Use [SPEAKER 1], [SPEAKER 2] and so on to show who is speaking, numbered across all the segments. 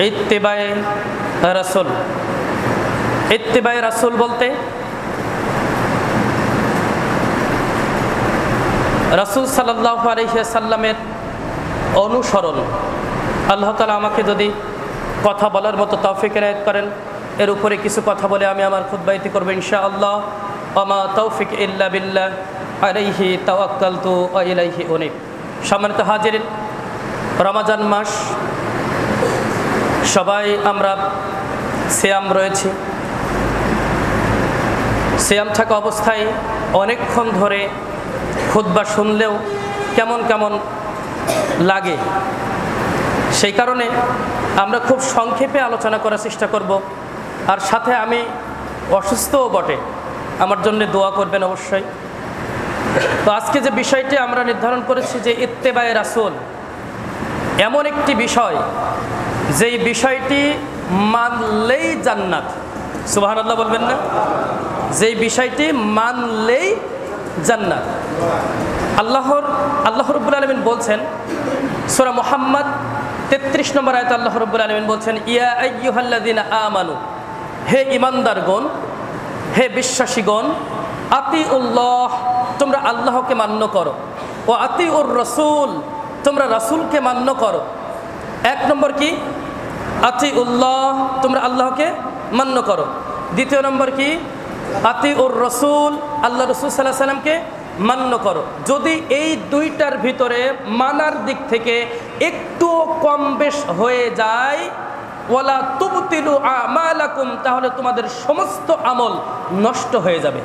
[SPEAKER 1] ইত্তিবায়ে রাসূল। ইত্তিবায়ে রাসূল বলতে রাসূল সাল্লাল্লাহু আলাইহি ওয়াসাল্লামের অনুসরণ। আল্লাহ তাআলা আমাকে যদি কথা বলার মতো তৌফিক এনায়েত করেন, এর উপরে কিছু কথা বলে আমি আমার খুতবা ইতি করব ইনশাআল্লাহ। ওমা তৌফিক ইল্লা বিল্লাহ, আলাইহি তাওয়াক্কালতু ওয়া ইলাইহি উনীব। সম্মানিত হাজিরিন, রমজান মাস, সবাই আমরা সিয়াম রয়েছি। সিয়াম থাকা অবস্থায় অনেকক্ষণ ধরে খুতবা শুনলেও কেমন কেমন লাগে, সেই কারণে আমরা খুব সংক্ষেপে আলোচনা করার চেষ্টা করব। আর সাথে আমি অসুস্থও বটে, আমার জন্য দোয়া করবেন অবশ্যই। তো আজকে যে বিষয়টি আমরা নির্ধারণ করেছি যে ইত্তেবায়ে রাসূল, এমন একটি বিষয় যেই বিষয়টি মানলেই জান্নাত। সুবহানাল্লাহ বলবেন না? যেই বিষয়টি মানলেই জান্নাত। আল্লাহ রাব্বুল আলামিন বলছেন সূরা মুহাম্মদ 33 নম্বর আয়াতে আল্লাহ রাব্বুল আলামিন বলছেন, ইয়া আইয়ুহাল্লাযিনা আমানু, হে ঈমানদারগণ, হে বিশ্বাসীগণ, আতিউল্লাহ, তোমরা আল্লাহকে মান্য করো, ও আতিউর রাসূল, তোমরা রাসূলকে মান্য করো। এক নম্বর কি? আতিউল্লাহ, তোমরা আল্লাহকে মান্য করো। দ্বিতীয় নম্বর কি? আতিউর রাসূল, আল্লাহ রাসূল সাল্লাল্লাহু আলাইহি ওয়াসাল্লামকে মান্য করো। যদি এই দুইটার ভিতরে মানার দিক থেকে একটু কম বেশ হয়ে যায়, ওয়ালা তুবতিলু আমালাকুম, তাহলে তোমাদের সমস্ত আমল নষ্ট হয়ে যাবে।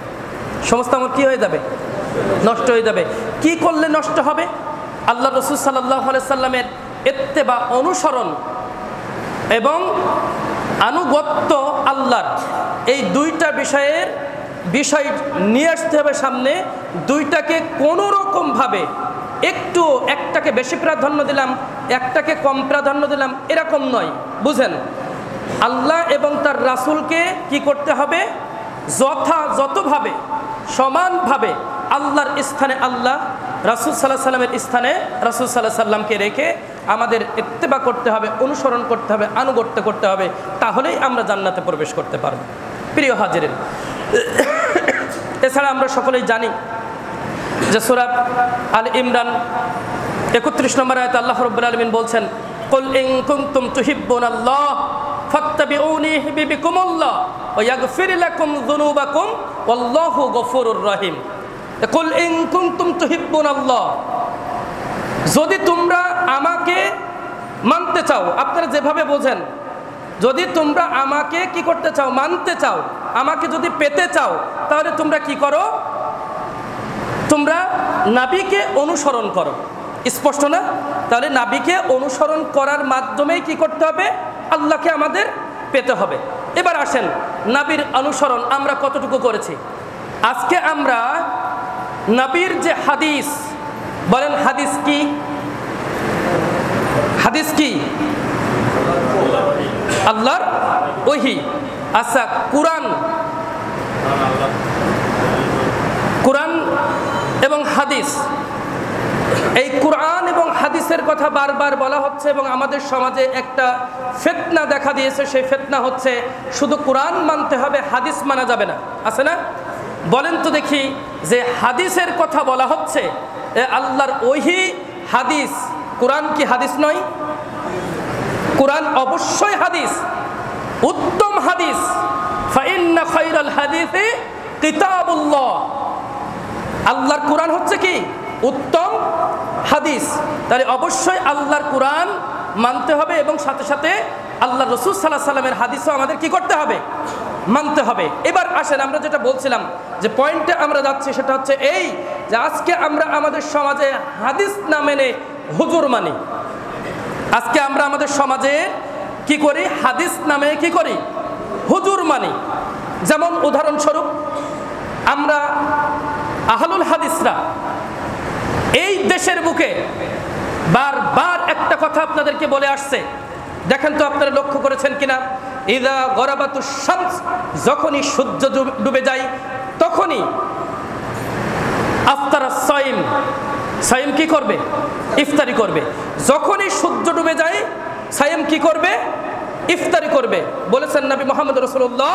[SPEAKER 1] সমস্ত আমল কি হয়ে যাবে? নষ্ট হয়ে যাবে। কি করলে নষ্ট হবে? আল্লাহ রাসূল সাল্লাল্লাহু আলাইহি সাল্লামের ইত্তেবা, অনুসরণ এবং আনুগত্য আল্লাহর, এই দুইটা বিষয় নিয়ে আসতে হবে সামনে। দুইটাকে কোনো রকমভাবে একটু একটাকে বেশি প্রাধান্য দিলাম, একটাকে কম প্রাধান্য দিলাম, এরকম নয়। বুঝেন, আল্লাহ এবং তার রাসূলকে কি করতে হবে? যথাযথভাবে, সমানভাবে আল্লাহর স্থানে আল্লাহ, রাসূল সাল্লাল্লাহু আলাইহি সাল্লামের স্থানে রাসূল সাল্লাল্লাহু আলাইহি সাল্লামকে রেখে আমাদের ইত্তেবা করতে হবে, অনুসরণ করতে হবে, আনুগত্য করতে হবে। তাহলেই আমরা জান্নাতে প্রবেশ করতে পারব। প্রিয় হাজিরিন, এছাড়া আমরা সকলেই জানি যে সূরা আল ইমরান 31 নম্বর আয়াতে আল্লাহ রাব্বুল আলামিন বলছেন, কুল ইন কুনতুম তুহিব্বুনাল্লাহ ফাত্তাবিউনি ইউহিব্বুকুমুল্লাহ ওয়া ইয়াগফির লাকুম যুনুবাকুম ওয়াল্লাহু গফুরুর রহিম। কুল ইন কুনতুম তুহিব্বুনাল্লাহ, যদি তোমরা আমাকে মানতে চাও, আপনারা যেভাবে বোঝেন, যদি তোমরা আমাকে কি করতে চাও? মানতে চাও, আমাকে যদি পেতে চাও, তাহলে তোমরা কি করো? তোমরা নবীকে অনুসরণ করো। স্পষ্ট না? তাহলে নবীকে অনুসরণ করার মাধ্যমেই কি করতে হবে? আল্লাহকে আমাদের পেতে হবে। এবার আসেন, নবীর অনুসরণ আমরা কতটুকু করেছি? আজকে আমরা নবীর যে হাদিস, বলেন হাদিস কি? হাদিস কি? আল্লাহর ওহী। আচ্ছা, কুরআন এবং হাদিস, এই কুরআন এবং হাদিসের কথা বারবার বলা হচ্ছে এবং আমাদের সমাজে একটা ফিতনা দেখা দিয়েছে। সেই ফিতনা হচ্ছে শুধু কুরআন মানতে হবে, হাদিস মানা যাবে না। আছে না? বলেন তো দেখি, যে হাদিসের কথা বলা হচ্ছে, আল্লাহর ওহী হাদিস, কুরআন কি হাদিস নয়? কুরআন অবশ্যই হাদিস, উত্তম হাদিস। ফাইন্না খায়রাল হাদিসি কিতাবুল্লাহ, আল্লাহর কুরআন হচ্ছে কি? উত্তম হাদিস। তাহলে অবশ্যই আল্লাহর কুরআন মানতে হবে এবং সাথে সাথে আল্লাহ রাসূল সাল্লাল্লাহু আলাইহি সাল্লামের হাদিসও আমাদের কি করতে হবে? মানতে হবে। এবার আসেন, আমরা যেটা বলছিলাম, যে পয়েন্টে আমরা যাচ্ছি সেটা হচ্ছে এই, যে আজকে আমরা আমাদের সমাজে হাদিস না মেনে হুজুর মানি। আজকে আমরা আমাদের সমাজে কি করি? হাদিস নামে কি করি? হুজুর মানি। যেমন উদাহরণস্বরূপ, আমরা আহলুল হাদিসরা এই দেশের বুকে বারবার একটা কথা আপনাদেরকে বলে আসছে। দেখেন তো আপনারা লক্ষ্য করেছেন কিনা? ইযা গরাবাতুশ শামস, যখনই সূর্য ডুবে যায় তখনই আফতারাস সাইম, সাইম কি করবে? ইফতারি করবে। যখনই সূর্য ডুবে যায় সাইম কি করবে? ইফতারি করবে, বলেছেন নবী মুহাম্মদ রাসূলুল্লাহ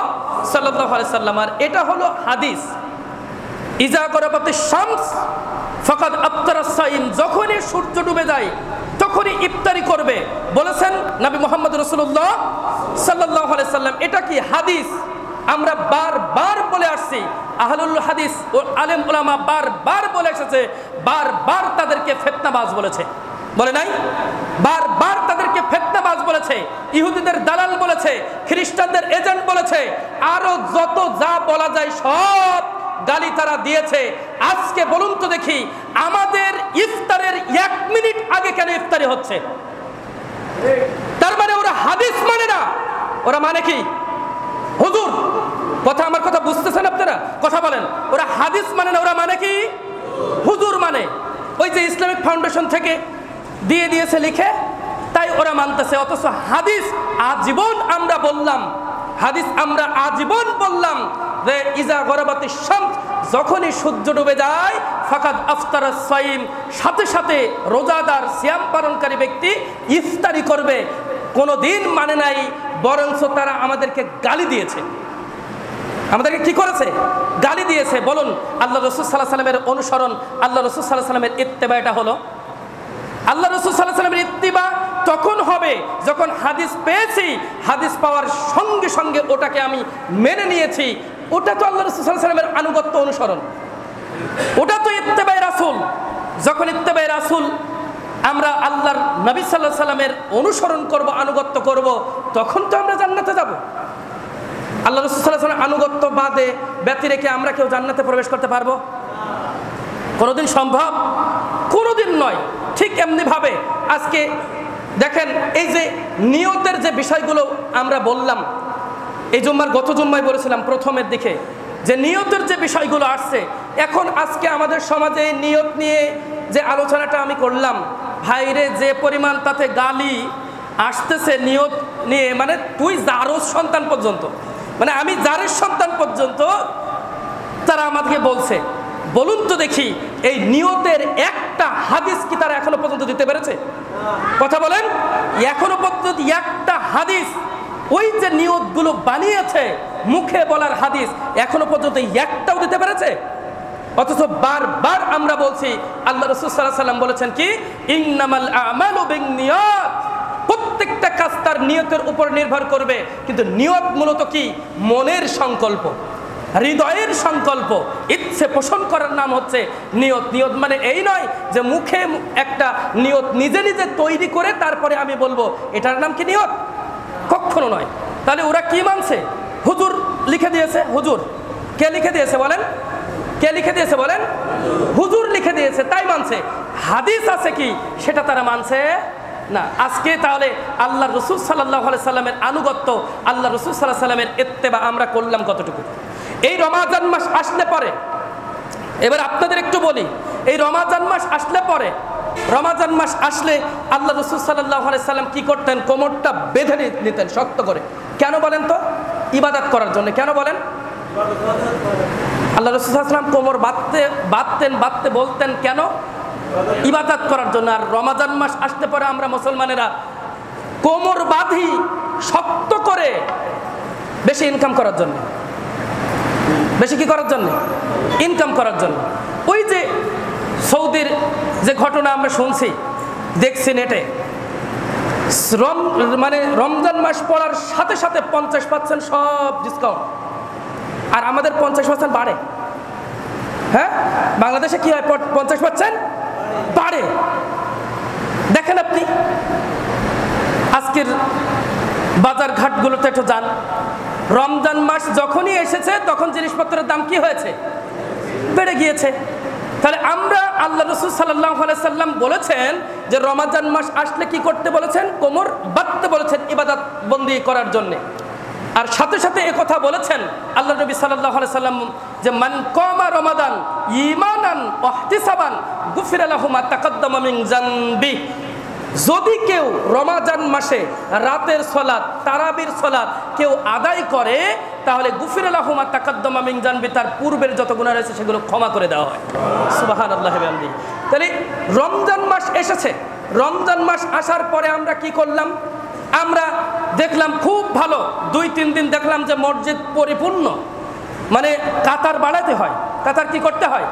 [SPEAKER 1] সাল্লাল্লাহু আলাইহি সাল্লাম। আর এটা হলো হাদিস। ইজা গরাবাতিশ শামস ফাকাদ আফতারা সাইম, যখনই সূর্য ডুবে যায় তখনই ইফতারি করবে, বলেছেন নবী মুহাম্মদ রাসূলুল্লাহ সাল্লাল্লাহু আলাইহি সাল্লাম। এটা কি হাদিস? আমরা বারবার বলে আসছি, আহলুল হাদিস ও আলেম উলামা বারবার বলে এসেছে, বারবার তাদেরকে ফিতনাবাজ বলেছে, বলে নাই? বারবার তাদেরকে ফিতনাবাজ বলেছে, ইহুদিদের দালাল বলেছে, খ্রিস্টানদের এজেন্ট বলেছে, আরো যত যা বলা যায় সব গালি তারা দিয়েছে। আজকে বলুন তো দেখি, আমাদের ইফতারের 1 মিনিট আগে কেন ইফতারি হচ্ছে? তার মানে ওরা হাদিস মানে না, ওরা মানে কি? হুজুর। কথা, আমার কথা বুঝতেছেন আপনারা? কথা বলেন। ওরা হাদিস মানে না, ওরা মানে কি? হুজুর মানে। ওই যে ইসলামিক ফাউন্ডেশন থেকে দিয়ে দিয়েছে লিখে, তাই ওরা মানতেছে। অথচ হাদিস আজীবন আমরা বললাম, হাদিস আমরা আজীবন বললাম যে ইজা গরাবাতিশ শামস, যখনই সূর্য ডুবে যায় ফাকাদ আফতারাস সাইম, সাথে সাথে রোজাদার সিয়াম পালনকারী ব্যক্তি ইফতারি করবে। কোনোদিন মানে নাই, বরঞ্চ তারা আমাদেরকে গালি দিয়েছে। আমাদেরকে কি করেছে? গালি দিয়েছে। বলুন, আল্লাহ রাসূল সাল্লাল্লাহু আলাইহি সাল্লামের অনুসরণ, আল্লাহ রাসূল সাল্লাল্লাহু আলাইহি সাল্লামের ইত্তেবা এটা হলো। আল্লাহ রাসূল সাল্লাল্লাহু আলাইহি সাল্লামের ইত্তিবা তখন হবে যখন হাদিস পেয়েছি, হাদিস পাওয়ার সঙ্গে সঙ্গে ওটাকে আমি মেনে নিয়েছি। ওটা তো আল্লাহ রাসূল সাল্লাল্লাহু আলাইহি সাল্লামের আনুগত্য, অনুসরণ। ওটা তো ইত্তেবায়ে রাসূল। যখন ইত্তেবায়ে রাসূল, আমরা আল্লাহর নবী সাল্লাল্লাহু আলাইহি সাল্লামের অনুসরণ করব, আনুগত্য করব, তখন তো আমরা জান্নাতে যাব। আল্লাহ রাসূল সাল্লাল্লাহু আলাইহি সাল্লামের আনুগত্য বাদে ব্যতি রেখে আমরা কেউ জান্নাতে প্রবেশ করতে পারবো? কোনোদিন সম্ভব? কোনোদিন নয়। ঠিক এমনি ভাবে আজকে দেখেন, এই যে নিয়তের যে বিষয়গুলো আমরা বললাম, এই জুম্মার গত জুম্মায় বলেছিলাম প্রথমের দিকে যে নিয়তের যে বিষয়গুলো আসছে, এখন আজকে আমাদের সমাজে নিয়ত নিয়ে যে আলোচনাটা আমি করলাম, ভাইরে যে পরিমাণ তাতে গালি আসতেছে নিয়ত নিয়ে, মানে তুই জারজ সন্তান পর্যন্ত, মানে আমি জারের সন্তান পর্যন্ত তারা আমাকে বলছে। বলুন তো দেখি, এই নিয়তের একটা হাদিস কি তারা এখনো পর্যন্ত দিতে পেরেছে? কথা বলেন। এখনো পর্যন্ত একটা হাদিস, ওই যে নিয়তগুলো বানিয়েছে মুখে বলার হাদিস, এখনো পর্যন্ত একটাও দিতে পেরেছে? অথচ বারবার আমরা বলছি, আল্লাহ রাসূল সাল্লাল্লাহু আলাইহি সাল্লাম বলেছেন কি, ইন্নামাল আমালু বিন্নিয়াত, প্রত্যেকটা কাজ তার নিয়তের উপর নির্ভর করবে। কিন্তু নিয়ত মূলত কি? মনের সংকল্প, হৃদয়ের সংকল্প, ইচ্ছে পোষণ করার নাম হচ্ছে নিয়ত। নিয়ত মানে এই নয় যে মুখে একটা নিয়ত নিজে নিজে তৈরি করে তারপরে আমি বলবো, এটার নাম কি নিয়ত? কখনো নয়। তাহলে ওরা কি মানছে? হুজুর লিখে দিয়েছে। হুজুর কে লিখে দিয়েছে বলেন? কে লিখে দিয়েছে বলেন? হুজুর লিখে দিয়েছে, তাই মানছে। হাদিস আছে কি সেটা তারা মানছে না। আজকে তাহলে আল্লাহ রাসূল সাল্লাল্লাহু আলাইহি সাল্লামের আনুগত্য, আল্লাহ রাসূল সাল্লাল্লাহু আলাইহি সাল্লামের ইত্তেবা আমরা করলাম কতটুকু? এই রমাজান মাস আসলে পরে, এবার আপনাদের একটু বলি, এই রমাজান মাস আসলে পরে, রমাজান মাস আসলে আল্লাহ রাসূল সাল্লাল্লাহু আলাইহি সাল্লাম কি করতেন? কোমরটা বেঁধে নিতেন শক্ত করে। কেন বলেন তো? ইবাদত করার জন্য। কেন বলেন? আল্লাহ রাসূল সাল্লাল্লাহু আলাইহি সাল্লাম কোমর বাঁধতে বলতেন কেন? ইবাদত করার জন্য। আর রমাজান মাস আসতে পরে আমরা মুসলমানেরা কোমর বাঁধি শক্ত করে বেশি ইনকাম করার জন্য। বেশি কি করার জন্য? ইনকাম করার জন্য। ওই যে সৌদির যে ঘটনা আমরা শুনছি, দেখছি নেটে, মানে রমজান মাস পড়ার সাথে সাথে 50% সব ডিসকাউন্ট, আর আমাদের 50% বাড়ে। হ্যাঁ, বাংলাদেশে কি হয়? 50% বাড়ে। দেখেন আপনি আজকের বাজার ঘাটগুলোতে একটু যান, রমজান মাস যখনই এসেছে তখন জিনিসপত্রের দাম কি হয়েছে? বেড়ে গিয়েছে। তাহলে আমরা, আল্লাহ রাসূল সাল্লাল্লাহু আলাইহি সাল্লাম বলেছেন যে রমজান মাস আসলে কি করতে বলেছেন? কোমর বাঁধতে বলেছেন ইবাদত বন্দি করার জন্য। আর সাথে সাথে একথা বলেছেন আল্লাহ নবী সাল্লাল্লাহু আলাইহি সাল্লাম যে মান কামা রমাদান ঈমানান ওয়া ইহতিসাবান গুফিরা লাহু মা তাকাদ্দামা মিন যানবি, যদি কেউ রমাজান মাসে রাতের সালাত, তারাবির সালাত কেউ আদায় করে, তাহলে গুফিরা লাহু মা তাকাদ্দামা মিন যানবি, তার পূর্বের যত গুনাহ রয়েছে সেগুলো ক্ষমা করে দেওয়া হয়। সুবহানাল্লাহি ওয়া বিহামদিহি। তাহলে রমজান মাস এসেছে, রমজান মাস আসার পরে আমরা কি করলাম? আমরা দেখলাম খুব ভালো, 2-3 দিন দেখলাম যে মসজিদ পরিপূর্ণ, মানে কাতার বাড়াতে হয়। কাতার কি করতে হয়?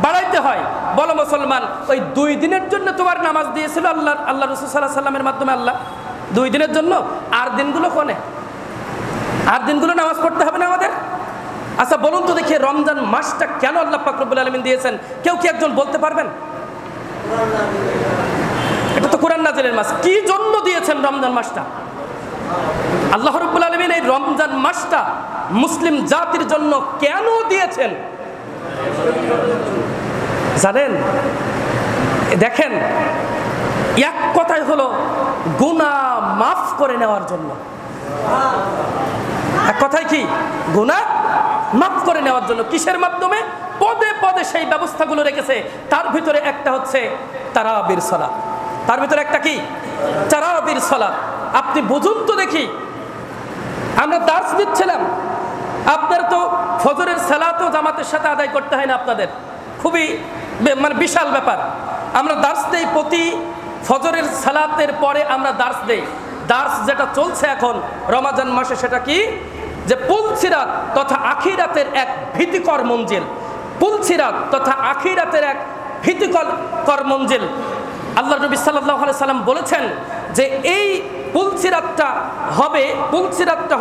[SPEAKER 1] বাড়াইতে হয়। বলো মুসলমান, ওই 2 দিনের জন্য তোমার নামাজ দিয়েছিল আল্লাহ রাসূল সাল্লাল্লাহু আলাইহি সাল্লামের মাধ্যমে আল্লাহ, 2 দিনের জন্য। আর দিনগুলো কোনে? আর দিনগুলো নামাজ পড়তে হবে না আমাদের? আচ্ছা বলুন তো দেখি, রমজান মাসটা কেন আল্লাহ পাক রব্বুল আলামিন দিয়েছেন? কেউ কি একজন বলতে পারবেন? এটা তো কোরআন নাজিলের মাস। কি জন্য দিয়েছেন রমজান মাসটা? আল্লাহ রাব্বুল আলামিন এই রমজান মাসটা মুসলিম জাতির জন্য কেন দিয়েছেন জানেন? দেখেন, এক কথায় হলো গুনাহ মাফ করে নেওয়ার জন্য। এক কথায় কি? গুনাহ মাফ করে নেওয়ার জন্য। কিসের মাধ্যমে? পদে পদে সেই ব্যবস্থাগুলো রেখেছে। তার ভিতরে একটা হচ্ছে তারাবির সালাত। তার ভিতরে একটা কি? তারাবির সালাত। আপনি বুঝুন তো দেখি, আমরা দার্স দিচ্ছিলাম, আপনার তো ফজরের সালাতও জামাতের সাথে আদায় করতে হয় না আপনাদের, খুবই মানে বিশাল ব্যাপার। আমরা দার্স দেই, প্রতি ফজরের সালাতের পরে আমরা দার্স দেই। দার্স যেটা চলছে এখন রমজান মাসে, সেটা কি? যে পুলসিরাত তথা আখিরাতের এক ভীতিকর মঞ্জিল। পুলসিরাত তথা আখিরাতের এক ভীতিকর মঞ্জিল। আল্লাহ নবী সাল্লাল্লাহু আলাইহি সাল্লাম বলেছেন যে এই পুলসিরাতটা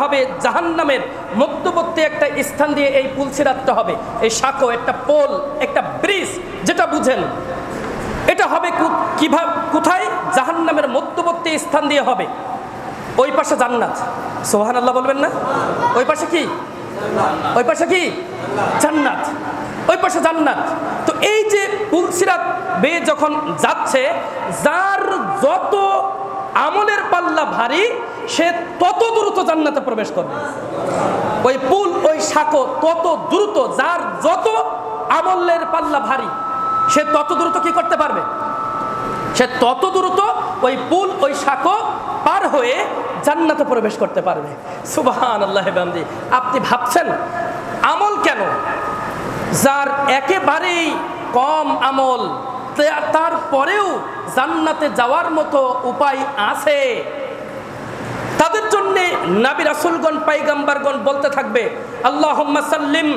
[SPEAKER 1] হবে জাহান্নামের মধ্যবর্তী একটা স্থান দিয়ে এই পুলসিরাতটা হবে। এই সাঁকো, একটা পোল, একটা ব্রিজ, যেটা বুঝেন, এটা হবে কিভাবে? কোথায়? জাহান্নামের মধ্যবর্তী স্থান দিয়ে হবে। ওই পাশে জান্নাত। সুবহানাল্লাহ বলবেন না? ওই পাশে কি? ওই পাশে কি? জান্নাত। ওই পাশে জান্নাত। তো এই যে পুলসিরাত বেয়ে যখন যাচ্ছে, যার যত আমলের পাল্লা ভারী, সে তত দ্রুত জান্নাতে প্রবেশ করবে। ওই পুল, ওই সাঁকো তত দ্রুত, যার যত আমলের পাল্লা ভারী, সে তত দ্রুত কি করতে পারবে? সে তত দ্রুত ওই পুল, ওই সাঁকো পার হয়ে জান্নাতে প্রবেশ করতে পারবে। সুবহানাল্লাহ বিহামদি। আপনি ভাবছেন আমল কেন? যার একেবারেই কম আমল, তারপরেও জান্নাতে যাওয়ার মতো উপায় আছে, তাদের জন্য নবী রাসূলগণ, পয়গম্বরগণ বলতে থাকবে, আল্লাহুম্মা সাল্লিম,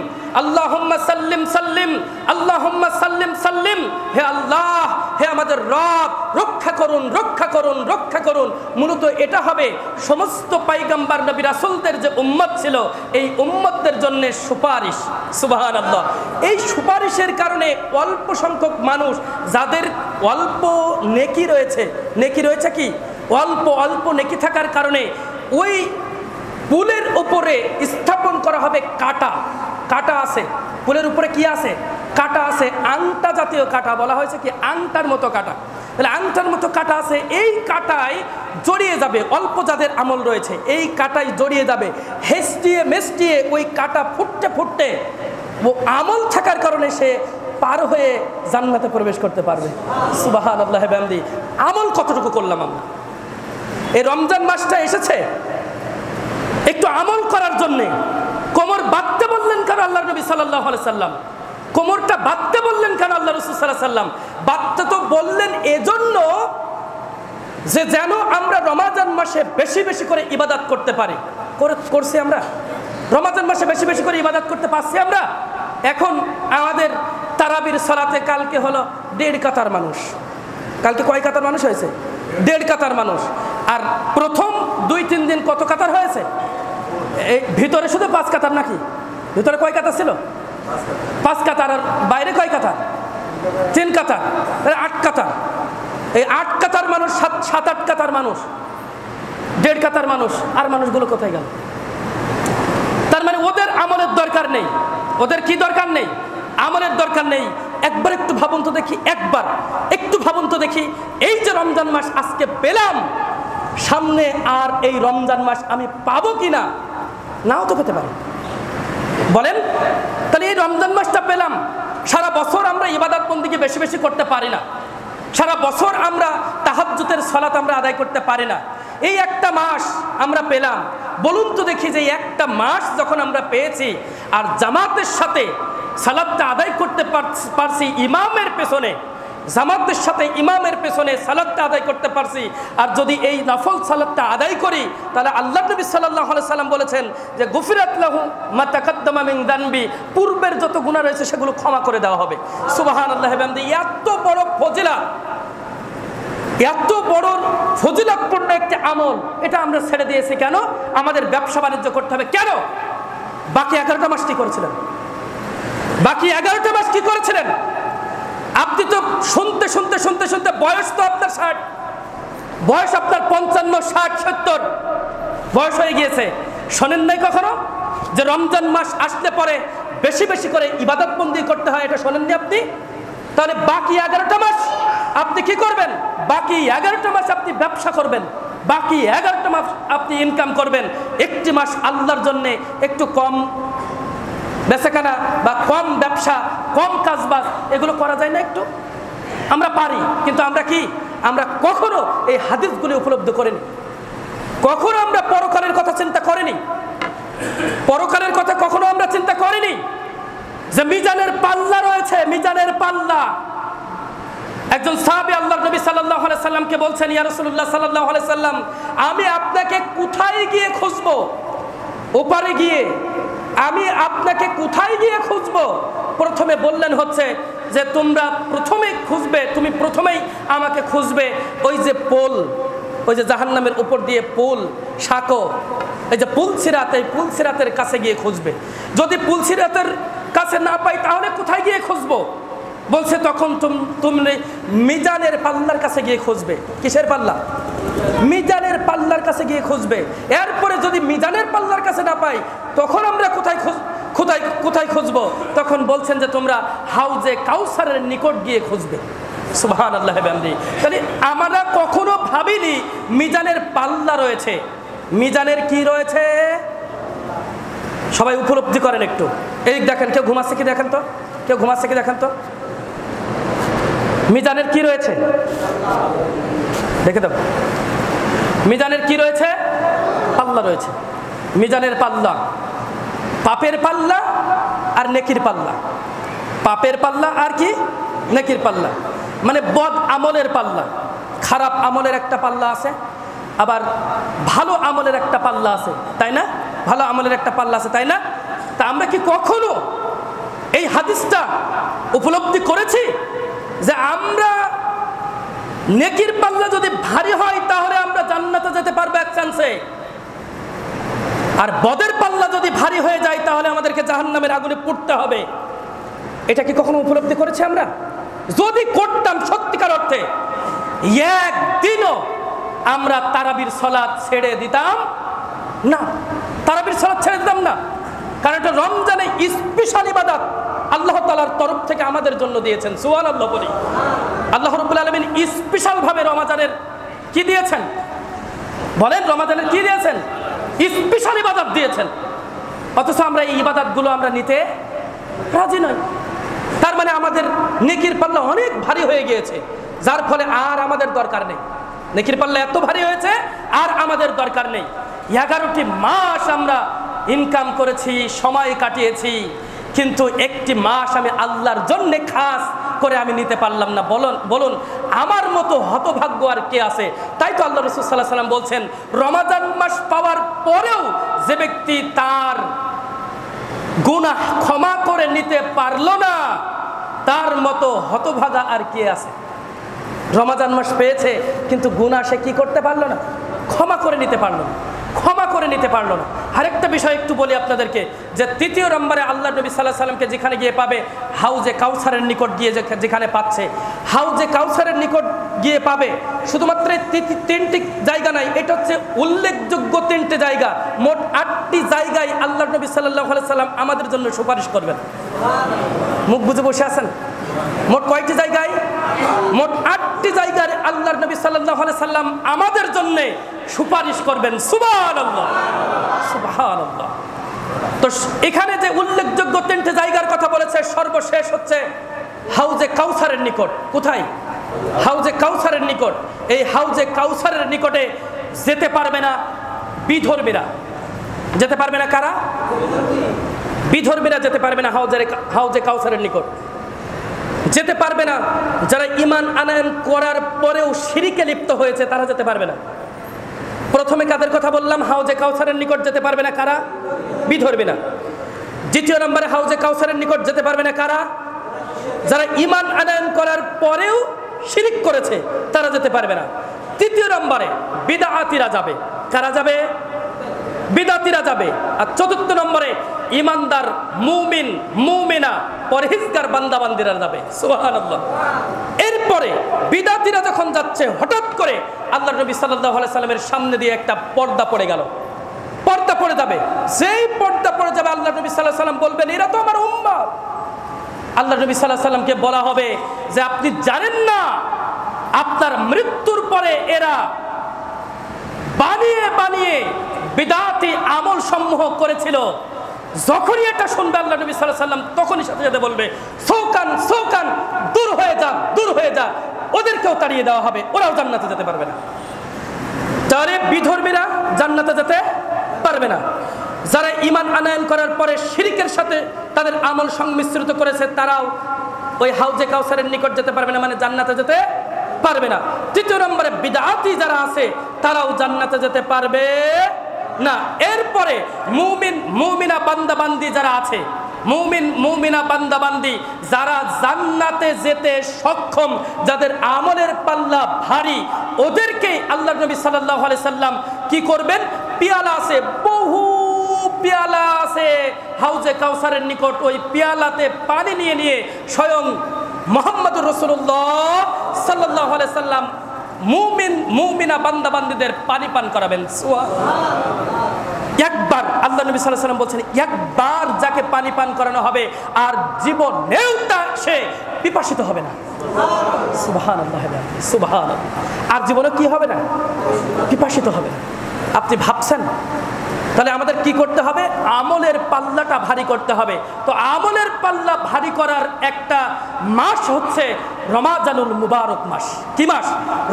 [SPEAKER 1] আল্লাহুম্মা সাল্লিম সাল্লিম, আল্লাহুম্মা সাল্লিম সাল্লিম। হে আল্লাহ, হে আমাদের রব, রক্ষা করুন, রক্ষা করুন, রক্ষা করুন। মূলত এটা হবে সমস্ত পয়গম্বর নবী রাসূলদের যে উম্মত ছিল, এই উম্মতদের জন্য সুপারিশ। সুবহানাল্লাহ। এই সুপারিশের কারণে অল্প সংখ্যক মানুষ, যাদের অল্প নেকি রয়েছে, নেকি রয়েছে কি? অল্প অল্প নেকি থাকার কারণে ওই পুলের উপরে স্থাপন করা হবে কাঁটা। কাঁটা আছে পুলের উপরে, কি আছে? কাঁটা আছে, আংটা জাতীয় কাঁটা, বলা হয়েছে কি আংটার মতো কাঁটা। তাহলে আংটার মতো কাঁটা আছে, এই কাঁটায় জড়িয়ে যাবে অল্প যাদের আমল রয়েছে, এই কাঁটায় জড়িয়ে যাবে। হেসটিয়ে মেসটিয়ে ওই কাঁটা ফুটতে ফুটতে ও আমল থাকার কারণে সে পার হয়ে জান্নাতে প্রবেশ করতে পারবে। সুবহানাল্লাহ বিহামদি। আমল কতটুকু করলাম আমরা? এই রমজান মাসটা এসেছে একটু আমল করার জন্যে। কোমর বাঁধতে বললেন কেন আল্লাহ নবী সাল্লাল্লাহু আলাইহি সাল্লাম? কোমরটা বাঁধতে বললেন কেন আল্লাহ রাসূল সাল্লাল্লাহু আলাইহি সাল্লাম? বাঁধতে তো বললেন এজন্য যে যেন আমরা রমজান মাসে বেশি বেশি করে ইবাদত করতে পারি। করছি আমরা? রমজান মাসে বেশি বেশি করে ইবাদত করতে পারছি আমরা? এখন আমাদের তারাবির সালাতে কালকে হলো 1.5 কাতার মানুষ। কালকে কয় কাতার মানুষ হয়েছে? 1.5 কাতার মানুষ। আর প্রথম 2-3 দিন কত কাতার হয়েছে? এই ভিতরে শুধু 5 কাতার নাকি? ভিতরে কয় কাতার ছিল? 5 কাতার। আর বাইরে কয় কাতার? 3 কাতার। 8 কাতার। এই 8 কাতার মানুষ, 7-8 কাতার মানুষ, 1.5 কাতার মানুষ। আর মানুষগুলো কোথায় গেল? তার মানে ওদের আমলের দরকার নেই। ওদের কি দরকার নেই? আমলের দরকার নেই। একবার একটু ভাবুন তো দেখি, একবার একটু ভাবুন তো দেখি, এই যে রমজান মাস আজকে পেলাম, সামনে আর এই রমজান মাস আমি পাবো কিনা? নাও তো পেতে পারি। বলেন, তাহলে এই রমজান মাসটা পেলাম, সারা বছর আমরা ইবাদত বন্দেগী বেশি বেশি করতে পারি না, সারা বছর আমরা তাহাজ্জুদের সালাত আমরা আদায় করতে পারি না। এই একটা মাস আমরা পেলাম। বলুন তো দেখি, যে একটা মাস যখন আমরা পেয়েছি আর জামাতের সাথে সালাতটা আদায় করতে পারছি ইমামের পেছনে, জামাতের সাথে ইমামের পেছনে সালাতটা আদায় করতে পারছি, আর যদি এই নফল সালাতটা আদায় করি তাহলে আল্লাহ নবী সাল্লাল্লাহু আলাইহি সাল্লাম বলেছেন যে গুফিরাত লাহু মা তাকাদ্দামা মিন দানবি, পূর্বের যত গুনাহ রয়েছে সেগুলো ক্ষমা করে দেওয়া হবে। সুবহানাল্লাহি ওয়া বিহামদিহি। এত বড় ফজিলত, এত বড় ফজিলতপূর্ণ একটি আমল, এটা আমরা ছেড়ে দিয়েছি কেন? আমাদের ব্যবসা বাণিজ্য করতে হবে কেন? বাকি 11টা মাস কি করেছিলেন? বাকি 11টা মাস কি করেছিলেন? আপনি তো শুনতে শুনতে শুনতে শুনতে বয়স তো আপনার 60, বয়স আপনার 55, 60, 70 বয়স হয়ে গিয়েছে। শোনেন নাই কখনো যে রমজান মাস আসলে পরে বেশি বেশি করে ইবাদত বন্দি করতে হয়? এটা শোনেননি আপনি? তাহলে বাকি 11টা মাস আপনি কি করবেন? বাকি 11টা মাস আপনি ব্যবসা করবেন, বাকি 11টা মাস আপনি ইনকাম করবেন। একটি মাস আল্লাহর জন্যে একটু কম বেচাকেনা বা কম ব্যবসা, কম কাজবাজ এগুলো করা যায় না? একটু আমরা পারি, কিন্তু আমরা কি, আমরা কখনো এই হাদিসগুলি উপলব্ধি করিনি, কখনো আমরা পরকালের কথা চিন্তা করিনি, পরকালের কথা কখনো আমরা চিন্তা করিনি যে মিজানের পাল্লা রয়েছে, মিজানের পাল্লা। একজন সাহাবী আল্লাহর নবী সাল্লাল্লাহু আলাইহি সাল্লামকে বলছেন, ইয়া রাসূলুল্লাহ সাল্লাল্লাহু আলাইহি সাল্লাম, আমি আপনাকে কোথায় গিয়ে খুঁজবো? ওপারে গিয়ে আমি আপনাকে কোথায় গিয়ে খুঁজবো? প্রথমে বললেন হচ্ছে যে তোমরা প্রথমেই খুঁজবে, তুমি প্রথমেই আমাকে খুঁজবে ওই যে পোল, ওই যে জাহান্নামের উপর দিয়ে পোল, সাঁকো, এই যে পুলসিরাত, এই পুলসিরাতের কাছে গিয়ে খুঁজবে। যদি পুলসিরাতের কাছে না পাই তাহলে কোথায় গিয়ে খুঁজবো? বলছে তখন তুমি মিজানের পাল্লার কাছে গিয়ে খুঁজবে। কিসের পাল্লা? মিজানের পাল্লার কাছে গিয়ে খুঁজবে। এরপরে যদি মিজানের পাল্লার কাছে না পাই তখন আমরা কোথায় খুঁজবো? তখন বলছেন যে তোমরা হাউজে কাউসারের নিকট গিয়ে খুঁজবে। সুবহানাল্লাহ ওয়া বিহামদিহি। তাহলে আমরা কখনো ভাবিনি মিজানের পাল্লা রয়েছে। মিজানের কি রয়েছে? সবাই উপলব্ধি করেন একটু। এই দেখেন, কেউ ঘুমাচ্ছে কি দেখেন তো, কেউ ঘুমাচ্ছে কি দেখেন তো। মিজানের কি রয়েছে দেখে দাও। মিজানের কি রয়েছে? পাল্লা রয়েছে। মিজানের পাল্লা, পাপের পাল্লা আর নেকির পাল্লা। পাপের পাল্লা আর কি? নেকির পাল্লা। মানে বদ আমলের পাল্লা, খারাপ আমলের একটা পাল্লা আছে, আবার ভালো আমলের একটা পাল্লা আছে, তাই না? ভালো আমলের একটা পাল্লা আছে, তাই না? তা আমরা কি কখনো এই হাদিসটা উপলব্ধি করেছি যে আমরা নেকির পাল্লা যদি ভারী হয় তাহলে আমরা জান্নাতে যেতে পারবো এক চান্সে, আর বদের পাল্লা যদি ভারী হয়ে যায় তাহলে আমাদেরকে জাহান্নামের আগুনে পুড়তে হবে? এটা কি কখনো উপলব্ধি করেছি আমরা? যদি করতাম সত্যিকার অর্থে, একদিনও আমরা তারাবির সালাত ছেড়ে দিতাম না। তারাবির সালাত ছেড়ে দিতাম না, কারণ এটা রমজানে স্পেশাল ইবাদত আল্লাহ তাআলার তরফ থেকে আমাদের জন্য দিয়েছেন। সুবহানাল্লাহ বলি। আল্লাহ রাব্বুল আলামিন স্পেশাল ভাবে রমজানের কি দিয়েছেন বলেন? রমজানের কি দিয়েছেন? স্পেশাল ইবাদত দিয়েছেন। অথচ আমরা এই ইবাদতগুলো আমরা নিতে রাজি নই। তার মানে আমাদের নেকির পাল্লা অনেক ভারী হয়ে গিয়েছে, যার ফলে আর আমাদের দরকার নেই। নেকির পাল্লা এত ভারী হয়েছে আর আমাদের দরকার নেই। 11টি মাস আমরা ইনকাম করেছি, সময় কাটিয়েছি, কিন্তু একটি মাস আমি আল্লাহর জন্য খাস করে আমি নিতে পারলাম না। বলুন আমার মতো হতভাগ্য আর কে আছে? তাই তো আল্লাহ রাসূল সাল্লাল্লাহু আলাইহি ওয়াসাল্লাম বলছেন, রমাদান মাস পাওয়ার পরেও যে ব্যক্তি তার গুনাহ ক্ষমা করে নিতে পারলো না, তার মতো হতভাগা আর কে আছে? রমাদান মাস পেয়েছে কিন্তু গুনাহ সে কি করতে পারলো না? ক্ষমা করে নিতে পারলো না, ক্ষমা করে নিতে পারলো না। আরেকটা বিষয় একটু বলি আপনাদেরকে, যে তৃতীয় নম্বরে আল্লাহ নবী সাল্লাল্লাহু আলাইহি ওয়াসাল্লামকে যেখানে গিয়ে পাবে, হাউজে কাউসারের নিকট গিয়ে যেখানে পাচ্ছে, হাউজে কাউসারের নিকট গিয়ে পাবে। শুধুমাত্র 3টি জায়গা নাই, এটা হচ্ছে উল্লেখযোগ্য 3টে জায়গা। মোট 8টি জায়গায় আল্লাহ নবী সাল্লাল্লাহু আলাইহি ওয়াসাল্লাম আমাদের জন্য সুপারিশ করবেন। মুখ বুজে বসে আছেন? মোট কয়টি জায়গায়? মোট 8টি জায়গায় আল্লাহর নবী সাল্লাল্লাহু আলাইহি ওয়াসাল্লাম আমাদের জন্য সুপারিশ করবেন। সুবহানাল্লাহ, সুবহানাল্লাহ। তো এখানে যে উল্লেখযোগ্য 3টে জায়গার কথা বলেছে, সর্বশেষ হচ্ছে হাউজে কাউসারের নিকট। কোথায়? হাউজে কাউসারের নিকট। এই হাউজে কাউসারের নিকটে যেতে পারবে না বিধর্মীরা। যেতে পারবে না কারা? বিধর্মীরা যেতে পারবে না হাউজে কাউসারের নিকট। যেতে পারবে না। যারা ঈমান আনয়ন করার পরেও শিরকে লিপ্ত হয়েছে তারা যেতে পারবে না। প্রথমে কাদের কথা বললাম? হাউজে কাউসারের নিকট যেতে পারবে না কারা? বিধর্মীরা। দ্বিতীয় নম্বরে হাউজে কাউসারের নিকট যেতে পারবে না কারা? যারা ঈমান আনয়ন করার পরেও শিরক করেছে তারা যেতে পারবে না। তৃতীয় নম্বরে বিদআতীরা যাবে। কারা যাবে? বিদআতীরা যাবে। আর চতুর্থ নম্বরে ঈমানদার মুমিন মুমিনা পরহেজগার বান্দা বান্দিরা যাবে। সুবহানাল্লাহ। এরপরে বিদআতীরা যখন যাচ্ছে হঠাৎ করে আল্লাহর নবী সাল্লাল্লাহু আলাইহি সাল্লামের সামনে দিয়ে একটা পর্দা পড়ে গেল। পর্দা পড়ে যাবে। যেই পর্দা পড়ে যাবে আল্লাহর নবী সাল্লাল্লাহু আলাইহি সাল্লাম বলবেন এরা তো আমার উম্মত। আল্লাহর নবী সাল্লাল্লাহু আলাইহি সাল্লামকে বলা হবে যে আপনি জানেন না আপনার মৃত্যুর পরে এরা বানিয়ে বানিয়ে বিদআতি আমল সমূহ করেছিল। যখনই এটা শুনবে আল্লাহর নবী সাল্লাল্লাহু আলাইহি সাল্লাম তখনই সাথে সাথে বলবে সৌকান সৌকান, দূর হয়ে যা দূর হয়ে যা। ওদেরকেও তাড়িয়ে দেওয়া হবে, ওরাও জান্নাতে যেতে পারবে না। তাহলে বিধর্মীরা জান্নাতে যেতে পারবে না। যারা ঈমান আনয়ন করার পরে শিরকের সাথে তাদের আমল সংমিশ্রিত করেছে তারাও ওই হাউজে কাউসারের নিকট যেতে পারবে না, মানে জান্নাতে যেতে পারবে না। তৃতীয় নম্বরে বিদআতি যারা আছে তারাও জান্নাতে যেতে পারবে না। এরপরে মুমিন মুমিনা বান্দা বান্দি যারা আছে, মুমিন মুমিনা বান্দা বান্দি যারা জান্নাতে যেতে সক্ষম, যাদের আমলের পাল্লা ভারী, ওদেরকে আল্লাহর নবী সাল্লাল্লাহু আলাইহি সাল্লাম কি করবেন? পেয়ালা আছে, বহু পেয়ালা আছে হাউজে কাউসারের নিকট, ওই পেয়ালাতে পানি নিয়ে নিয়ে স্বয়ং মুহাম্মদুর রাসূলুল্লাহ সাল্লাল্লাহু আলাইহি সাল্লাম মুমিন মুমিনা বান্দা বান্দীদের পানি পান করাবেন। একবার আল্লাহ নবী সাল্লাল্লাহু আলাইহি সাল্লাম বলছেন একবার যাকে পানি পান করানো হবে আর জীবনেও সে পিপাসিত হবে না। সুবহানাল্লাহ সুবহানাল্লাহ। আর জীবনে কি হবে না? পিপাসিত হবে না। আপনি ভাবছেন তাহলে আমাদের কি করতে হবে? আমলের পাল্লাটা ভারী করতে হবে। তো আমলের পাল্লা ভারী করার একটা মাস হচ্ছে রমাজানুল মুবারক মাস। কি মাস?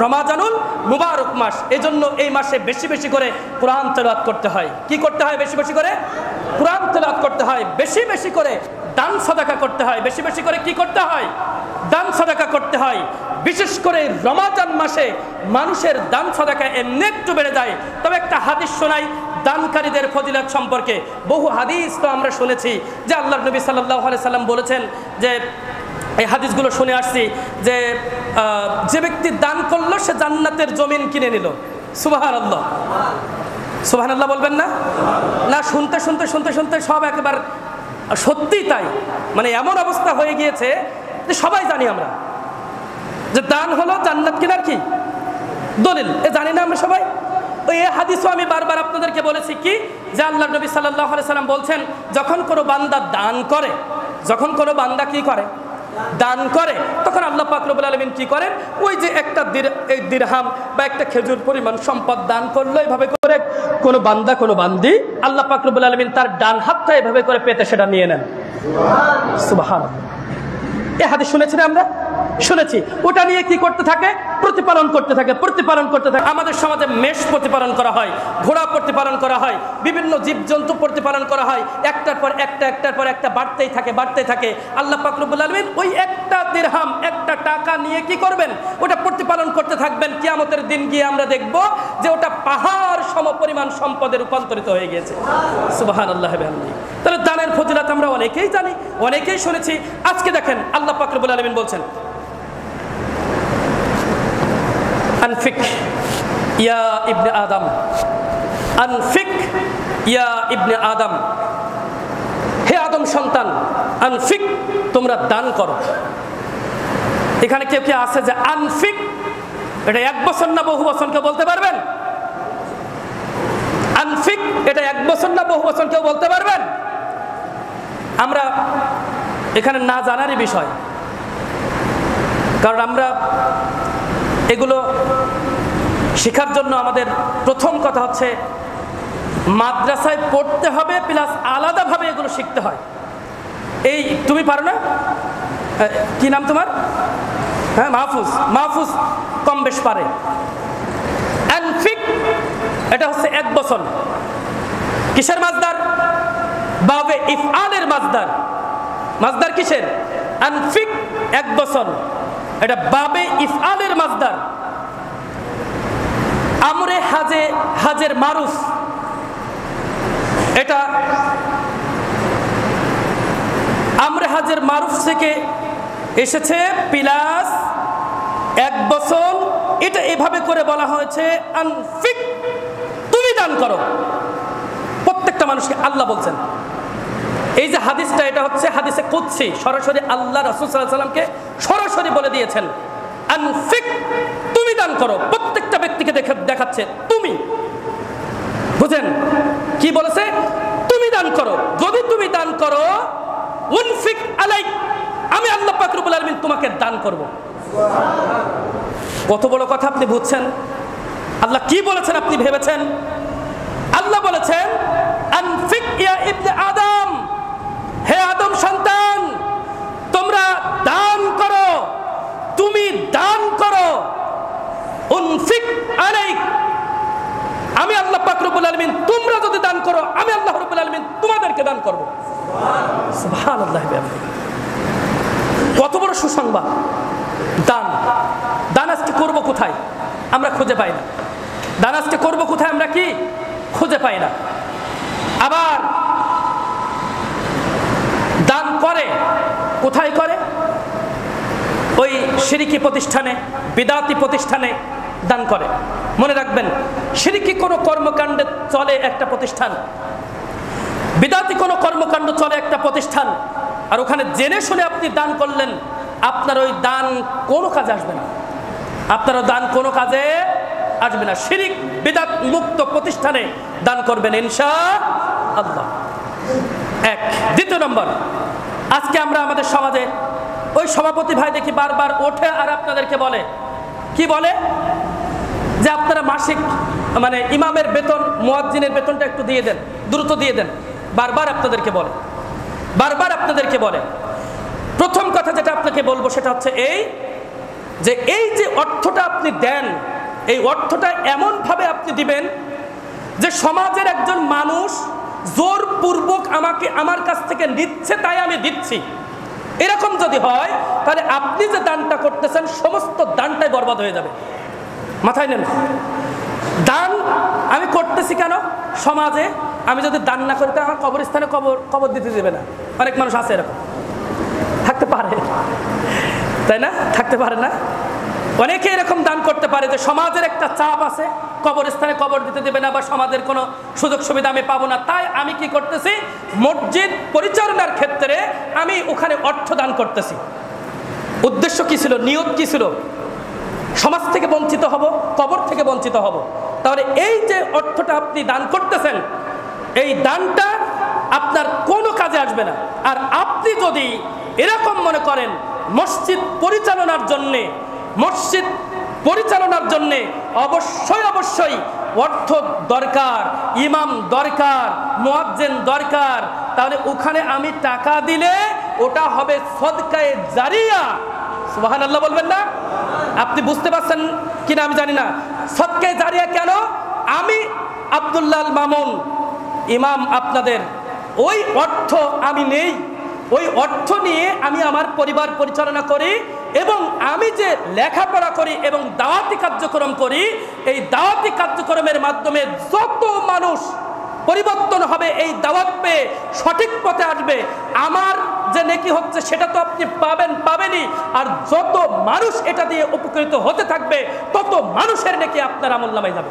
[SPEAKER 1] রমাজানুল মুবারক মাস। এজন্য এই মাসে বেশি বেশি করে কোরআন তেলাওয়াত করতে হয়। কি করতে হয়? বেশি বেশি করে কোরআন তেলাওয়াত করতে হয়, বেশি বেশি করে দান সাদাকা করতে হয়, বেশি বেশি করে কি করতে হয়? দান সাদাকা করতে হয়। বিশেষ করে রমাজান মাসে মানুষের দান সাদাকা এমনি একটু বেড়ে যায়। তবে একটা হাদিস শোনাই দানকারীদের ফজিলত সম্পর্কে। বহু হাদিস তো আমরা শুনেছি যে আল্লাহর নবী সাল্লাল্লাহু আলাইহি সাল্লাম বলেছেন, যে এই হাদিসগুলো শুনে আসছি যে যে ব্যক্তি দান করলো সে জান্নাতের জমিন কিনে নিল। সুবহানাল্লাহ সুবহানাল্লাহ বলবেন না? না, শুনতে শুনতে শুনতে শুনতে সব একেবারে সত্যি তাই। মানে এমন অবস্থা হয়ে গিয়েছে যে সবাই জানি আমরা যে দান হলো জান্নাত কেনার কি দলিল, এ জানি না আমরা সবাই। ওই হাদিসও আমি বারবার আপনাদেরকে বলেছি কি যে আল্লাহর নবী সাল্লাল্লাহু আলাইহি সাল্লাম বলছেন যখন কোনো বান্দা দান করে, যখন কোনো বান্দা কি করে? দান করে, তখন আল্লাহ পাক রব্বুল আলামিন কি করেন? ওই যে একটা দিরহাম বা একটা খেজুর পরিমাণ সম্পদ দান করলো, এভাবে করে কোনো বান্দা কোনো বান্দি আল্লাহ পাক রব্বুল আলামিন তার ডান হাতটা এভাবে করে পেতে সেটা নিয়ে নেন। সুবহানাল্লাহ। এই হাদিস শুনেছি না আমরা? শুনেছি। ওটা নিয়ে কি করতে থাকে? প্রতিপালন করতে থাকে, প্রতিপালন করতে থাকে। আমাদের সমাজে মেষ প্রতিপালন করা হয়, ঘোড়া প্রতিপালন করা হয়, বিভিন্ন জীবজন্তু প্রতিপালন করা হয়, একটার পর একটা একটার পর একটা বাড়তেই থাকে বাড়তেই থাকে। আল্লাহ পাক রব্বুল আলামিন ওই একটা দিরহাম একটা টাকা নিয়ে কি করবেন? ওটা প্রতিপালন করতে থাকবেন। কিয়ামতের দিন গিয়ে আমরা দেখব যে ওটা পাহাড় সমপরিমাণ সম্পদে রূপান্তরিত হয়ে গিয়েছে। সুবহানাল্লাহ। তাহলে দানের ফজিলত আমরা অনেকেই জানি, অনেকেই শুনেছি। আজকে দেখেন আল্লাহ পাক রব্বুল আলামিন বলছেন আনফিক ইয়া ইবনে আদম, আনফিক ইয়া ইবনে আদম, হে আদম সন্তান, আনফিক তোমরা দান করো। এখানে কেউ কেউ আছে যে আনফিক এটা এক বছর না বহু বছর, কেউ বলতে পারবেন? আনফিক এটা এক বছর না বহু বছর, কেউ বলতে পারবেন? আমরা এখানে না জানারই বিষয়, কারণ আমরা এগুলো শেখার জন্য আমাদের প্রথম কথা হচ্ছে মাদ্রাসায় পড়তে হবে, প্লাস আলাদাভাবে এগুলো শিখতে হয়। এই তুমি পারো না? কি নাম তোমার? হ্যাঁ, মাহফুজ। মাহফুজ কম বেশ পারে। আনফিক এটা হচ্ছে এক বছর। কিসের মাজদার? বাবে ইফআলের মাজদার। মাজদার কিসের? আনফিক 1 বছর, এটা বাবে ইফআলের মাসদার। আমরে হাজের মারুফ, এটা আমরে হাজের মারুফ থেকে এসেছে প্লাস 1 বছর। এটা এভাবে করে বলা হয়েছে আনফিক, তুমি দান করো। প্রত্যেকটা মানুষকে আল্লাহ বলছেন। এই যে হাদিসটা, এটা হচ্ছে হাদিসে কুদসি, সরাসরি আল্লাহ রাসূল সাল্লাল্লাহু আলাইহি ওয়াসাল্লামকে সরাসরি বলে দিয়েছেন আনফিক, তুমি দান করো। প্রত্যেকটা ব্যক্তিকে দেখাচ্ছে তুমি, বুঝেন কি বলেছে? তুমি দান করো। যদি তুমি দান করো, উনফিক আলাইক, আমি আল্লাহ পাক রব্বুল আলামিন তোমাকে দান করব। কত বড় কথা আপনি বুঝছেন? আল্লাহ কি বলেছেন আপনি ভেবেছেন? আল্লাহ বলেছেন আনফিক ইয়া ইবনে আদম, হে আদম সন্তান, তোমরা দান করো, তুমি দান করো। উনফিক আলাইক, আমি আল্লাহ পাক রব্বুল আলামিন, তোমরা যদি দান করো, আমি আল্লাহ রব্বুল আলামিন তোমাদেরকে দান করব। সুবহানাল্লাহ। কত বড় সুসংবাদ! দান, দান আজকে করবো কোথায়? আমরা খুঁজে পাই না। দান আজকে করবো কোথায়? আমরা কি খুঁজে পাই না। আবার দান করে কোথায় করে? ওই শিরকি প্রতিষ্ঠানে, বিদআতি প্রতিষ্ঠানে দান করে। মনে রাখবেন, শিরকি কোনো কর্মকাণ্ডে চলে একটা প্রতিষ্ঠান, বিদআতি কোনো কর্মকাণ্ড চলে একটা প্রতিষ্ঠান, আর ওখানে জেনে শুনে আপনি দান করলেন, আপনার ওই দান কোনো কাজে আসবে না। আপনার দান কোনো কাজে আসবে না। শিরক বিদআত মুক্ত প্রতিষ্ঠানে দান করবেন ইনশাআল্লাহ। এক। দ্বিতীয় নম্বর, আজকে আমরা আমাদের সমাজে ওই সভাপতি ভাই দেখি বারবার ওঠে আর আপনাদেরকে বলে, কি বলে? যে আপনারা মাসিক মানে ইমামের বেতন, মুয়াজ্জিনের বেতনটা একটু দিয়ে দেন, দ্রুত দিয়ে দেন। বারবার আপনাদেরকে বলে, বারবার আপনাদেরকে বলে। প্রথম কথা যেটা আপনাকে বলবো সেটা হচ্ছে এই যে এই যে অর্থটা আপনি দেন, এই অর্থটা এমনভাবে আপনি দিবেন যে সমাজের একজন মানুষ জোরপূর্বক আমার কাছ থেকে নিচ্ছে তাই আমি দিচ্ছি, এরকম যদি হয় তাহলে আপনি যে দানটা করতেছেন সমস্ত দানটাই বরবাদ হয়ে যাবে। মাথায় নেন, দান আমি করতেছি কেন? সমাজে আমি যদি দান না করি আমার কবরস্থানে কবর দিতে দেবে না। অনেক মানুষ আছে এরকম, থাকতে পারে, তাই না? থাকতে পারে না? অনেকে এরকম দান করতে পারে যে সমাজের একটা চাপ আছে, কবরস্থানে কবর দিতে দেবে না বা সমাজের কোনো সুযোগ সুবিধা আমি পাবো না, তাই আমি কি করতেছি? মসজিদ পরিচালনার ক্ষেত্রে আমি ওখানে অর্থ দান করতেছি। উদ্দেশ্য কি ছিল? নিয়ত কি ছিল? সমাজ থেকে বঞ্চিত হব, কবর থেকে বঞ্চিত হব। তাহলে এই যে অর্থটা আপনি দান করতেছেন, এই দানটা আপনার কোনো কাজে আসবে না। আর আপনি যদি এরকম মনে করেন মসজিদ পরিচালনার জন্যে অবশ্যই অর্থ দরকার, ইমাম দরকার, মুয়াজ্জিন দরকার, তাহলে ওখানে আমি টাকা দিলে ওটা হবে সদকায়ে জারিয়া। সুবহানাল্লাহ বলবেন না? আপনি বুঝতে পারছেন কিনা আমি জানি না। সদকায়ে জারিয়া কেন? আমি আব্দুল্লাহ আল মামুন ইমাম আপনাদের, ওই অর্থ আমি নেই, ওই অর্থ নিয়ে আমি আমার পরিবার পরিচালনা করি এবং আমি যে লেখাপড়া করি এবং দাওয়াতি কার্যক্রম করি, এই দাওয়াতি কার্যক্রমের মাধ্যমে যত মানুষ পরিবর্তন হবে, এই দাওয়াত পেয়ে সঠিক পথে আসবে, আমার যে নেকি হচ্ছে সেটা তো আপনি পাবেনই, আর যত মানুষ এটা দিয়ে উপকৃত হতে থাকবে তত মানুষের নেকি আপনার আমলনামায় যাবে।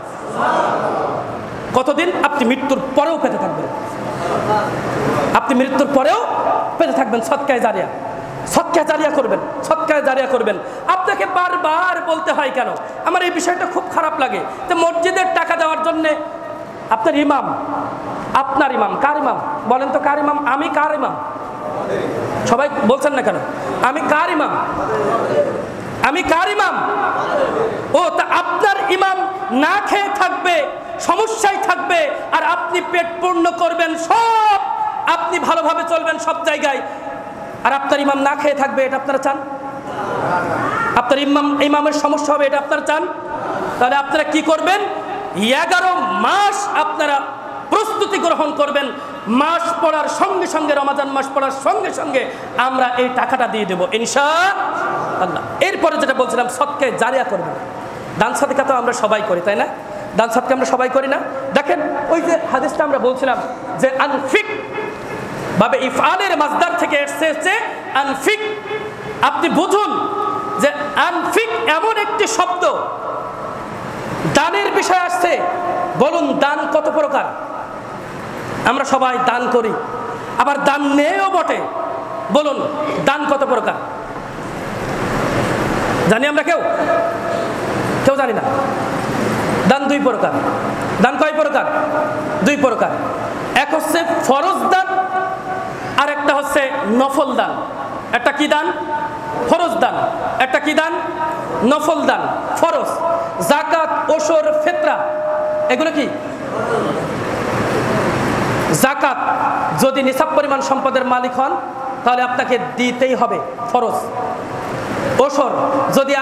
[SPEAKER 1] কতদিন? আপনি মৃত্যুর পরেও পেতে থাকবেন, আপনি মৃত্যুর পরেও পেতে থাকবেন। সদকায়ে জারিয়া, সদকায়ে জারিয়া করবেন, সদকায়ে জারিয়া করবেন। আপনাকে বারবার বলতে হয় কেন? আমার এই বিষয়টা খুব খারাপ লাগে যে মসজিদের টাকা দেওয়ার জন্যে আপনার ইমাম, আপনার ইমাম, কার ইমাম বলেন তো? কার ইমাম? আমি কার ইমাম? সবাই বলছেন না কেন? আমি কার ইমাম? আমি কার ইমাম? ও তা আপনার ইমাম না খেয়ে থাকবে, সমস্যায় থাকবে, আর আপনি পেট পূর্ণ করবেন সব, আপনি ভালোভাবে চলবেন সব জায়গায়, আর আপনার ইমাম না খেয়ে থাকবে, এটা আপনারা চান? আপনার ইমামের সমস্যা হবে, এটা আপনারা চান? তাহলে আপনারা কি করবেন? 11 মাস আপনারা প্রস্তুতি গ্রহণ গ্রহণ করবেন, মাস পড়ার সঙ্গে সঙ্গে, রমাজান মাস পড়ার সঙ্গে সঙ্গে আমরা এই টাকাটা দিয়ে দেবো ইনশাআল্লাহ। এরপরে যেটা বলছিলাম, সদকায়ে জারিয়া করবেন। দান সাদকা তো আমরা সবাই করি, তাই না? দান সাদকা আমরা সবাই করি না? দেখেন ওই যে হাদিসটা আমরা বলছিলাম যে আনফিক ভাবে ইফআলের মাসদার থেকে এসেছে আনফিক। আপনি বুঝুন যে আনফিক এমন একটি শব্দ, দানের বিষয় আসছে। বলুন দান কত প্রকার? আমরা সবাই দান করি, আবার দান নেও বটে। বলুন দান কত প্রকার? জানি আমরা? কেউ জানি না। দান দুই প্রকার। দান কয় প্রকার? দুই প্রকার। এক হচ্ছে ফরজ দান, আর একটা হচ্ছে নফল দান। একটা কি দান? ফরজ দান। একটা কি দান? নফল দান। ফরজ যাকাত, ওশর, ফিতরা, এগুলো কি? যাকাত যদি নিসাব পরিমাণ সম্পদের মালিক হন তাহলে আপনাকে দিতেই হবে, ফরজ। ওশর যদি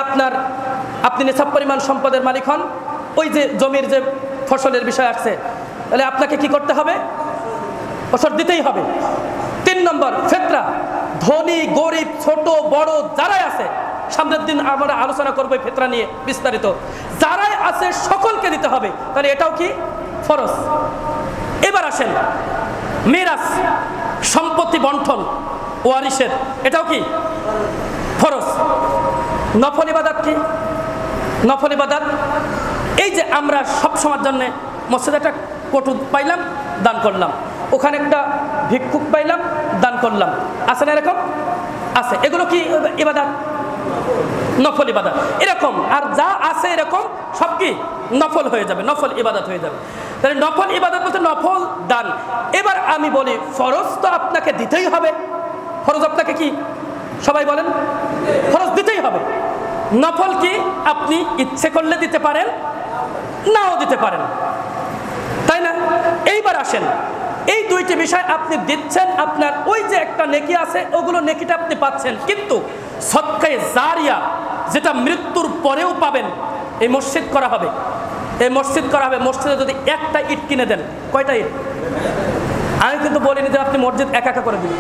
[SPEAKER 1] আপনি নিসাব পরিমাণ সম্পদের মালিক হন, ওই যে জমির যে ফসলের বিষয় আসছে, তাহলে আপনাকে কি করতে হবে? ওশর দিতেই হবে। 3 নম্বর ফিতরা, ধনী গরিব ছোট বড় যারাই আছে, সামনের দিন আমরা আলোচনা করবো ফিতরা নিয়ে বিস্তারিত, যারাই আছে সকলকে দিতে হবে। তাহলে এটাও কি? ফরজ। এবার আসেন মিরাস, সম্পত্তি বন্টন ওয়ারিসের, এটাও কি? ফরজ। নফল ইবাদত কি? নফল ইবাদত এই যে আমরা সব সময়ের জন্য মসজিদে একটা কটু পাইলাম, দান করলাম, ওখানে একটা ভিক্ষুক পাইলাম, দান করলাম, আছে না? এরকম আছে। এগুলো কি ইবাদত? নফল ইবাদত। এরকম আর যা আছে এরকম সব কি নফল হয়ে যাবে, নফল ইবাদত হয়ে যাবে। তাহলে নফল ইবাদত বলতে নফল দান। এবার আমি বলি ফরজ তো আপনাকে দিতেই হবে। ফরজ আপনাকে কি? সবাই বলেন, ফরজ দিতেই হবে। নফল কি? আপনি ইচ্ছে করলে দিতে পারেন, নাও দিতে পারেন, তাই না? এইবার আসেন, এই দুইটি বিষয় আপনি দিচ্ছেন, আপনার ওই যে একটা নেকি আছে, ওগুলো নেকিটা আপনি পাচ্ছেন। কিন্তু সদকায়ে জারিয়া যেটা মৃত্যুর পরেও পাবেন, এই মসজিদ করা হবে, এই মসজিদ করা হবে। মসজিদে যদি একটা ইট কিনে দেন, কয়টা ইট? আমি কিন্তু বলিনি যে আপনি মসজিদ একা করে দিন।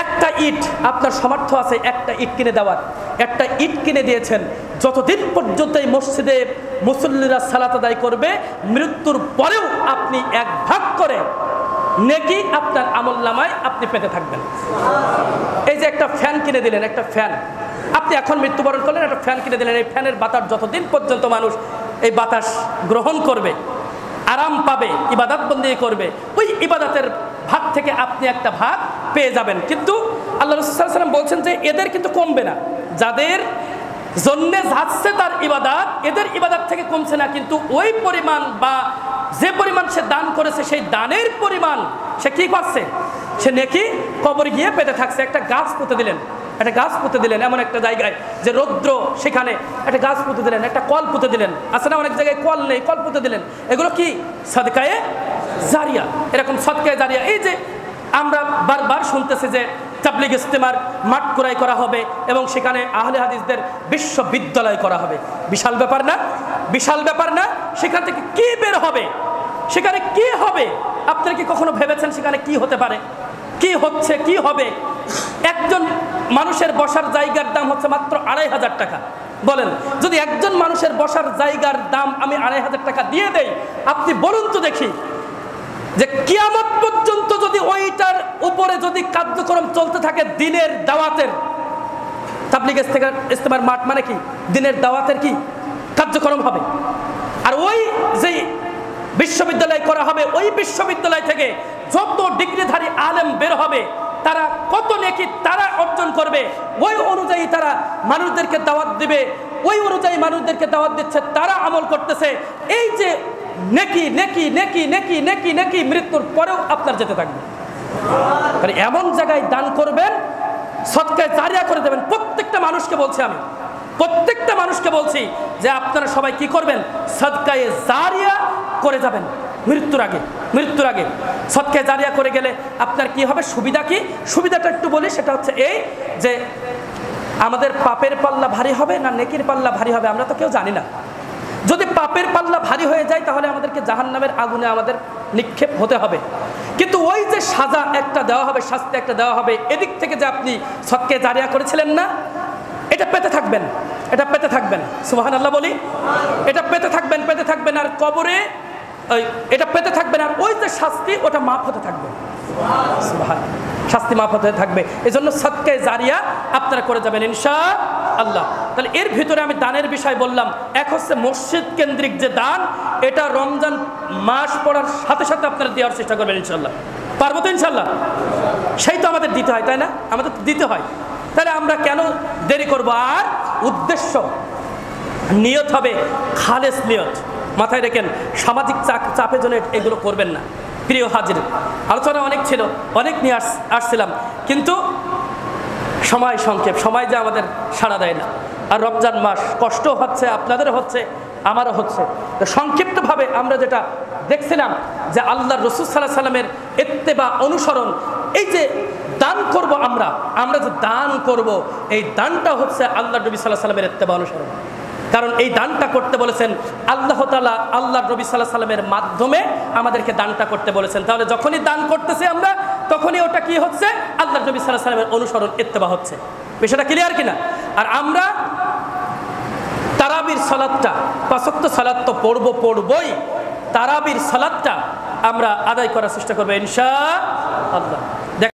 [SPEAKER 1] একটা ইট আপনার সামর্থ্য আছে একটা ইট কিনে দেওয়ার, একটা ইট কিনে দিয়েছেন। যতদিন পর্যন্ত এই মসজিদে মুসল্লিরা সালাত আদায় করবে, মৃত্যুর পরেও আপনি 1 ভাগ করে নেকি আপনার আমলনামায় আপনি পেতে থাকবেন। এই যে একটা ফ্যান কিনে দিলেন, একটা ফ্যান আপনি এখন মৃত্যুবরণ করলেন, একটা ফ্যান কিনে দিলেন। এই ফ্যানের বাতাস যতদিন পর্যন্ত মানুষ এই বাতাস গ্রহণ করবে, আরাম পাবে, ইবাদত বন্দি করবে, ওই ইবাদতের ভাগ থেকে আপনি একটা ভাগ পেয়ে যাবেন। কিন্তু আল্লাহ রাসূল সাল্লাল্লাহু আলাইহি ওয়াসাল্লাম বলছেন যে এদের কিন্তু কমবে না। যাদের জন্য যাচ্ছে তার ইবাদত, এদের ইবাদত থেকে কমছে না, কিন্তু ওই পরিমাণ বা যে পরিমাণ সে দান করেছে সেই দানের পরিমাণ সে কি করছে? সে নেকি কবরে গিয়ে পেতে থাকছে। একটা গাছ পুঁতে দিলেন, একটা গাছ পুঁতে দিলেন এমন একটা জায়গায় যে রৌদ্র, সেখানে একটা গাছ পুঁতে দিলেন, একটা কল পুঁতে দিলেন। আছে না অনেক জায়গায় কল নেই, কল পুঁতে দিলেন। এগুলো কি? সদকায়ে জারিয়া। এরকম সদকায়ে জারিয়া। এই যে আমরা বারবার শুনতেছি যে তাবলীগ ইজতেমার মাঠ ক্রয় করা হবে এবং সেখানে আহলে হাদিসদের বিশ্ববিদ্যালয় করা হবে। বিশাল ব্যাপার না? বিশাল ব্যাপার না? সেখান থেকে কি বের হবে? সেখানে কি হবে? আপনারা কি কখনো ভেবেছেন সেখানে কি হতে পারে? কি হচ্ছে, কি হবে? একজন মানুষের বসার জায়গার দাম হচ্ছে মাত্র 2500 টাকা। বলেন, যদি একজন মানুষের বসার জায়গার দাম আমি 2500 টাকা দিয়ে দেই, আপনি বলুন তো দেখি যে কিয়ামত পর্যন্ত যদি ওইটার উপরে যদি কার্যক্রম চলতে থাকে দিনের দাওয়াতের, তাবলীগ ইজতেমার মাঠ মানে কি? দিনের দাওয়াতের কি কার্যক্রম হবে। আর ওই যে বিশ্ববিদ্যালয় করা হবে, ওই বিশ্ববিদ্যালয় থেকে যত ডিগ্রিধারী আলেম বের হবে, তারা কত নেকি তারা অর্জন করবে, ওই অনুযায়ী তারা মানুষদেরকে দাওয়াত দিবে, ওই অনুযায়ী মানুষদেরকে দাওয়াত দিচ্ছে, তারা আমল করতেছে। এই যে নেকি নেকি নেকি নেকি নেকি নেকি মৃত্যুর পরেও আপনার যেতে থাকবে। মানে এমন জায়গায় দান করবেন, সদকায়ে জারিয়া করে দেবেন। প্রত্যেকটা মানুষকে বলছি, আমি প্রত্যেকটা মানুষকে বলছি যে আপনারা সবাই কি করবেন? সদকায়ে জারিয়া করে যাবেন মৃত্যুর আগে। মৃত্যুর আগে সদকায়ে জারিয়া করে গেলে আপনার কি হবে? সুবিধা কি? সুবিধাটা একটু বলি, সেটা হচ্ছে এই যে আমাদের পাপের পাল্লা ভারী হবে না নেকির পাল্লা ভারী হবে আমরা তো কেউ জানি না। যদি পাপের পাল্লা ভারী হয়ে যায় তাহলে আমাদেরকে জাহান্নামের আগুনে আমাদের নিক্ষেপ হতে হবে। কিন্তু ওই যে সাজা একটা দেওয়া হবে, শাস্তি একটা দেওয়া হবে, এদিক থেকে যে আপনি সদকা জারিয়া করেছিলেন না, এটা পেতে থাকবেন, এটা পেতে থাকবেন। সুবহানাল্লাহ বলি, এটা পেতে থাকবেন আর কবরে এটা পেতে থাকবেন, আর ওই যে শাস্তি ওটা মাফ হতে থাকবে। সুবহানাল্লাহ, শাস্তি মাফ হতে থাকবে। এজন্য সদকা জারিয়া আপনারা করে যাবেন ইনশাআল্লাহ। তাহলে এর ভিতরে আমি দানের বিষয় বললাম। এক হচ্ছে মসজিদ কেন্দ্রিক যে দান, এটা রমজান মাস পড়ার সাথে সাথে আপনারা দেওয়ার চেষ্টা করবেন ইনশাআল্লাহ। পারবো তো ইনশাআল্লাহ? সেই তো আমাদের দিতে হয়, তাই না? আমাদের দিতে হয়। তাহলে আমরা কেন দেরি করব? আর উদ্দেশ্য নিয়ত হবে খালেস নিয়ত। মাথায় রেখেন, সামাজিক চাপে জন্য এগুলো করবেন না। প্রিয় হাজির, আলোচনা অনেক ছিল, অনেক নিয়ে আসছিলাম, কিন্তু সময় সংক্ষেপ, সময় যে আমাদের সাড়া দেয় না। আর রমজান মাস, কষ্ট হচ্ছে, আপনাদেরও হচ্ছে, আমারও হচ্ছে। তো সংক্ষিপ্তভাবে আমরা যেটা দেখছিলাম যে আল্লাহর রাসূল সাল্লাল্লাহু আলাইহি সাল্লামের ইত্তেবা, অনুসরণ, এই যে দান করব আমরা যে দান করব, এই দানটা হচ্ছে আল্লাহর নবী সাল্লাল্লাহু আলাইহি সাল্লামের ইত্তেবা, অনুসরণ। কারণ এই দানটা করতে বলেছেন আল্লাহ তাআলা, আল্লাহর নবী সাল্লাল্লাহু আলাইহি সাল্লামের মাধ্যমে আমাদেরকে দানটা করতে বলেছেন। তাহলে যখনই দান করতেছি আমরা, তখনই ওটা কি হচ্ছে? আল্লাহর নবী সাল্লাল্লাহু আলাইহি সাল্লামের অনুসরণ, ইত্তেবা হচ্ছে। বিষয়টা ক্লিয়ার কিনা? আর আমরা তারাবির সালাতটা, ৫ ওয়াক্ত সালাত তো পড়বই, তারাবির সালাতটা আমরা আদায় করার চেষ্টা করবো ইনশাআল্লাহ।